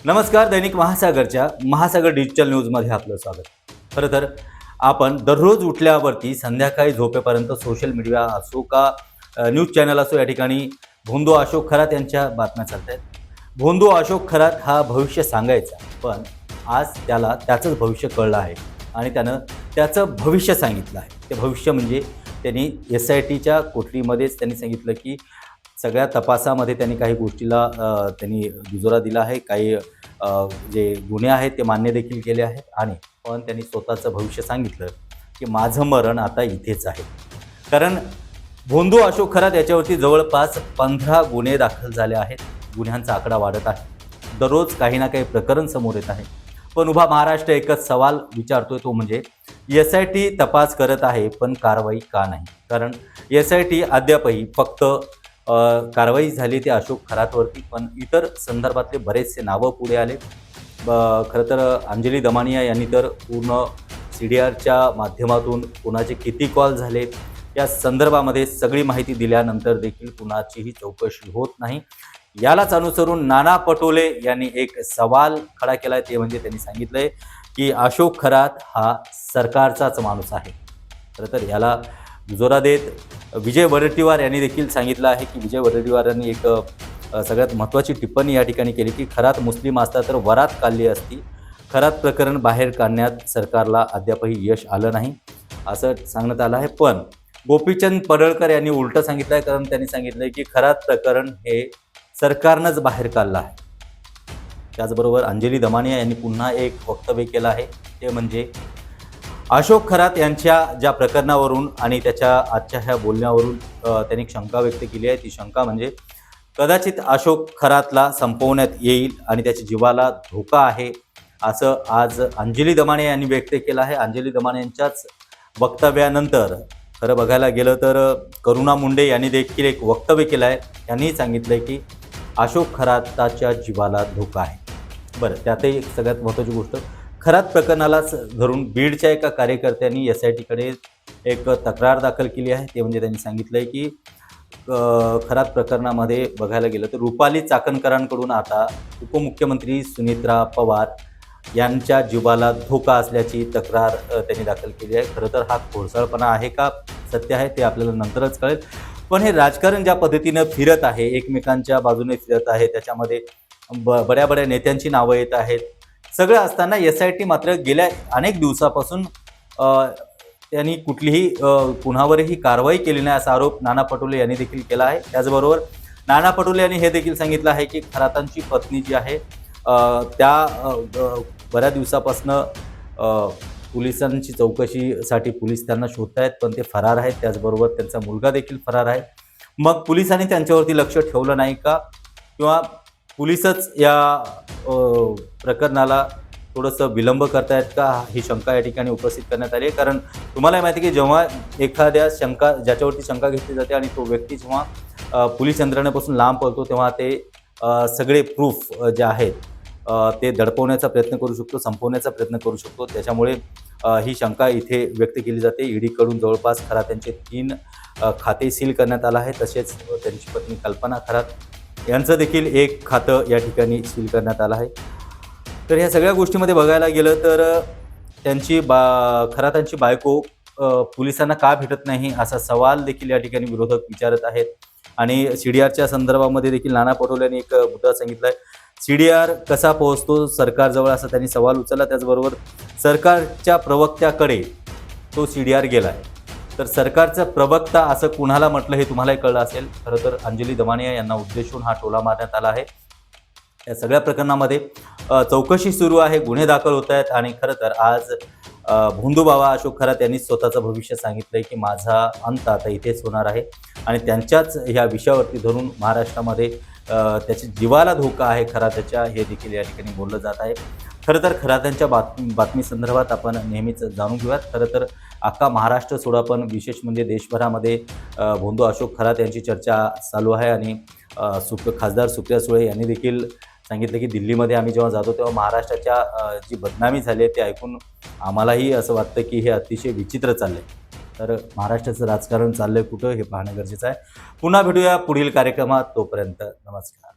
नमस्कार. दैनिक महासागरच्या महासागर डिजिटल न्यूजमध्ये आपलं स्वागत. खरं तर आपण दररोज उठल्यावरती संध्याकाळी झोपेपर्यंत सोशल मीडिया असो का न्यूज चॅनल असो, या ठिकाणी भोंदू अशोक खरात यांच्या बातम्या चालत आहेत. भोंदू अशोक खरात हा भविष्य सांगायचा, पण आज त्याला त्याचंच भविष्य कळलं आहे आणि त्यानं त्याचं भविष्य सांगितलं आहे. ते भविष्य म्हणजे त्यांनी SITच्या कोठडीमध्येच त्यांनी सांगितलं की सगळ्या तपासामध्ये त्यांनी काही गोष्टीला त्यांनी दुजोरा दिला आहे. काही जे गुन्हे आहेत ते मान्य देखील केले आहेत आणि पण त्यांनी स्वतःचं भविष्य सांगितलं की माझं मरण आता इथेच आहे. कारण भोंदू अशोक खरात याच्यावरती जवळपास 15 गुन्हे दाखल झाले आहेत. गुन्ह्यांचा आकडा वाढत आहे. दररोज काही ना काही प्रकरण समोर येत आहे. पण उभा महाराष्ट्र एकच सवाल विचारतोय, तो म्हणजे SIT तपास करत आहे पण कारवाई का नाही? कारण SIT अद्यापही फक्त कारवाई झाली ते अशोक खरातवरती, पण इतर संदर्भातले बरेचसे नावं पुढे आले. खरं तर अंजली दमानिया यांनी तर पूर्ण CDRच्या माध्यमातून कुणाचे किती कॉल झाले या संदर्भामध्ये सगळी माहिती दिल्यानंतर देखील कुणाचीही चौकशी होत नाही. यालाच अनुसरून नाना पटोले यांनी एक सवाल खडा केला आहे. ते म्हणजे त्यांनी सांगितलं आहे की अशोक खरात हा सरकारचाच माणूस आहे. खरं तर याला दुजोरा देत विजय वडेट्टीवार यांनी देखील सांगितलं आहे की विजय वडेट्टीवार यांनी एक सगळ्यात महत्त्वाची टिप्पणी या ठिकाणी केली की खरात मुस्लिम असता तर वरात काढली असती. खरात प्रकरण बाहेर काढण्यात सरकारला अद्यापही यश आलं नाही असं सांगण्यात आलं आहे. पण गोपीचंद पडळकर यांनी उलटं सांगितलं आहे. कारण त्यांनी सांगितलं आहे की खरात प्रकरण हे सरकारनंच बाहेर काढलं आहे. त्याचबरोबर अंजली दमानिया यांनी पुन्हा एक वक्तव्य केलं आहे. ते म्हणजे अशोक खरात यांच्या ज्या प्रकरणावरून आणि त्याच्या आजच्या ह्या बोलण्यावरून त्यांनी शंका व्यक्त केली आहे. ती शंका म्हणजे कदाचित अशोक खरातला संपवण्यात येईल आणि त्याच्या जीवाला धोका आहे असं आज अंजली दमानिया यांनी व्यक्त केलं आहे. अंजली दमानिया यांच्याच वक्तव्यानंतर खरं बघायला गेलं तर करुणा मुंडे यांनी देखील एक वक्तव्य केलं आहे. यांनी सांगितलं आहे की अशोक खराताच्या जीवाला धोका आहे. बरं, त्यातही एक सगळ्यात महत्त्वाची गोष्ट, खरात प्रकरणालाच धरून बीडच्या एका कार्यकर्त्यांनी SITकडे एक तक्रार दाखल केली आहे. ते म्हणजे त्यांनी सांगितलं आहे की खरात प्रकरणामध्ये बघायला गेलं तर रुपाली चाकणकरांकडून आता उपमुख्यमंत्री सुनेत्रा पवार यांच्या जीवाला धोका असल्याची तक्रार त्यांनी दाखल केली आहे. खरं तर हा खोडसाळपणा आहे का सत्य आहे ते आपल्याला नंतरच कळेल. पण हे राजकारण ज्या पद्धतीनं फिरत आहे, एकमेकांच्या बाजूने फिरत आहे, त्याच्यामध्ये बड्या नेत्यांची नावं येत आहेत. सगळं असताना SIT मात्र गेल्या अनेक दिवसापासून त्यांनी कुठलीही कुणावरही कारवाई केली नाही असा आरोप नाना पटोले यांनी देखील केला आहे. त्याचबरोबर नाना पटोले यांनी हे देखील सांगितलं आहे की खरातांची पत्नी जी आहे त्या बऱ्याच दिवसापासून पोलिसांची चौकशीसाठी पोलीस त्यांना शोधत आहेत, पण ते फरार आहेत. त्याचबरोबर त्यांचा मुलगा देखील फरार आहे. मग पोलिसांनी त्यांच्यावरती लक्ष ठेवलं नाही का, किंवा पोलीसच या प्रकरणाला थोडंसं विलंब करतायत का, ही शंका या ठिकाणी उपस्थित करण्यात आली आहे. कारण तुम्हाला माहिती आहे की जेव्हा एखाद्या ज्याच्यावरती शंका घेतली जाते आणि तो व्यक्ती जेव्हा पोलीस यंत्रणेपासून लांब पळतो, तेव्हा ते सगळे प्रूफ जे आहेत ते दडपवण्याचा प्रयत्न करू शकतो, संपवण्याचा प्रयत्न करू शकतो. त्याच्यामुळे ही शंका इथे व्यक्त केली जाते. EDकडून जवळपास खरात त्यांचे 3 खाते सील करण्यात आलं आहे. तसेच त्यांची पत्नी कल्पना खरात यांचं देखील एक खातं या ठिकाणी सील करण्यात आलं आहे. तर ह्या सगळ्या गोष्टीमध्ये बघायला गेलं तर त्यांची खरातांची बायको पोलिसांना का भेटत नाही असा सवाल देखील या ठिकाणी विरोधक विचारत आहेत. आणि CDRच्या संदर्भामध्ये देखील नाना पटोले यांनी एक मुद्दा सांगितला आहे. CDR कसा पोहोचतो सरकारजवळ असा त्यांनी सवाल उचलला. त्याचबरोबर सरकारच्या प्रवक्त्याकडे तो CDR गेला आहे. तर सरकारचा प्रवक्ता असं कुणाला म्हटलं हे तुम्हालाही कळलं असेल. खरं तर अंजली दमानिया यांना उद्देशून हा टोला मारण्यात आला आहे. या सगळ्या प्रकरणामध्ये चौकशी सुरू आहे, गुन्हे दाखल होत आहेत आणि खरं तर आज भोंदू बाबा अशोक खरात यांनी स्वतःचं भविष्य सांगितलं आहे की माझा अंत आता इथेच होणार आहे. आणि त्यांच्याच ह्या विषयावरती धरून महाराष्ट्रामध्ये त्याच्या जीवाला धोका आहे खराताच्या, हे देखील या ठिकाणी बोललं जात आहे. खरं तर खरातांच्या बातमी संदर्भात आपण नेहमीच जाणून घेऊयात. खरं तर अख्खा महाराष्ट्र सोडा, पण विशेष म्हणजे देशभरामध्ये भोंदू अशोक खरात यांची चर्चा चालू आहे. आणि खासदार सुप्रिया सुळे यांनी देखील सांगितलं की दिल्लीमध्ये आम्ही जेव्हा जातो तेव्हा महाराष्ट्राच्या जी बदनामी झाली आहे ते ऐकून आम्हालाही असं वाटतं की हे अतिशय विचित्र चाललं आहे. तर महाराष्ट्राचं राजकारण चाललं आहे कुठं हे पाहणं गरजेचं आहे. पुन्हा भेटूया पुढील कार्यक्रमात. तोपर्यंत नमस्कार.